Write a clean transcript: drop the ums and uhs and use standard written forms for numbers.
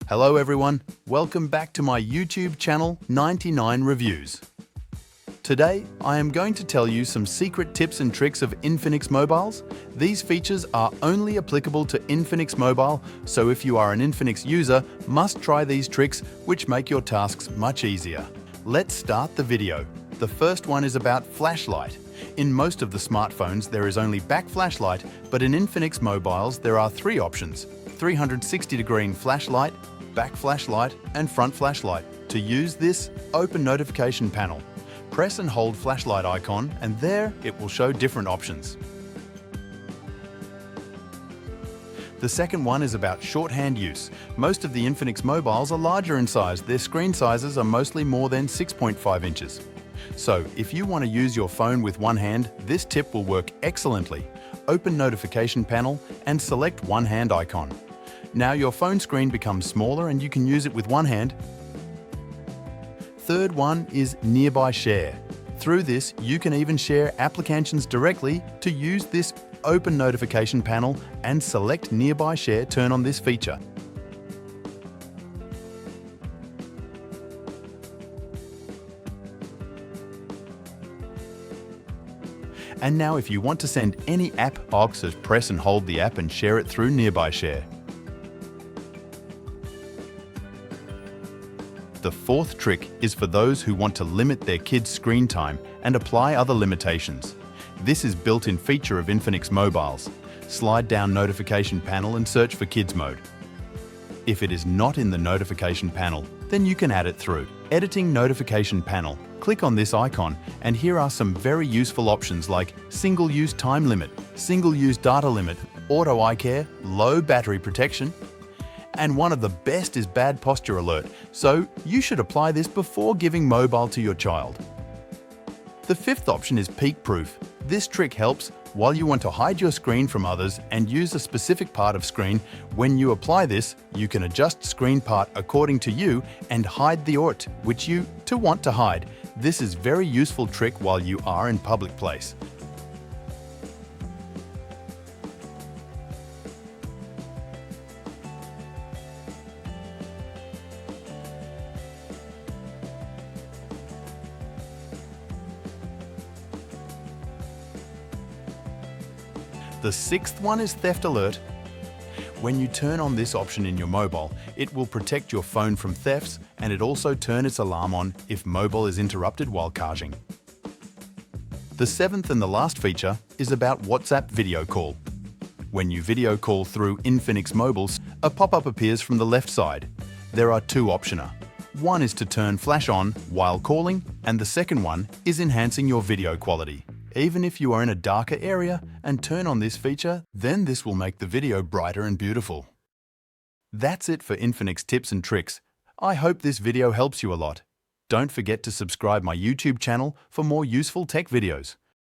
Hello everyone, welcome back to my YouTube channel 99 Reviews. Today, I am going to tell you some secret tips and tricks of Infinix mobiles. These features are only applicable to Infinix mobile, so if you are an Infinix user, must try these tricks which make your tasks much easier. Let's start the video. The first one is about flashlight. In most of the smartphones, there is only back flashlight, but in Infinix mobiles, there are three options: 360-degree flashlight, back flashlight, and front flashlight. To use this, open notification panel. Press and hold flashlight icon, and there it will show different options. The second one is about shorthand use. Most of the Infinix mobiles are larger in size. Their screen sizes are mostly more than 6.5 inches. So, if you want to use your phone with one hand, this tip will work excellently. Open notification panel and select one hand icon. Now your phone screen becomes smaller and you can use it with one hand. Third one is nearby share. Through this, you can even share applications directly. To use this, open notification panel and select nearby share. Turn on this feature. And now if you want to send any app, just press and hold the app and share it through nearby share. The fourth trick is for those who want to limit their kids' screen time and apply other limitations. This is built-in feature of Infinix mobiles. Slide down notification panel and search for kids mode. If it is not in the notification panel, then you can add it through. Editing notification panel. Click on this icon and here are some very useful options like single-use time limit, single-use data limit, auto eye care, low battery protection, and one of the best is bad posture alert, so you should apply this before giving mobile to your child. The fifth option is peek proof. This trick helps while you want to hide your screen from others and use a specific part of screen. When you apply this, you can adjust screen part according to you and hide the ort which you want to hide. This is very useful trick while you are in public place. The sixth one is theft alert. When you turn on this option in your mobile, it will protect your phone from thefts, and it also turns its alarm on if mobile is interrupted while charging. The seventh and the last feature is about WhatsApp video call. When you video call through Infinix mobiles, a pop-up appears from the left side. There are two options. One is to turn flash on while calling, and the second one is enhancing your video quality. Even if you are in a darker area and turn on this feature, then this will make the video brighter and beautiful. That's it for Infinix tips and tricks. I hope this video helps you a lot. Don't forget to subscribe my YouTube channel for more useful tech videos.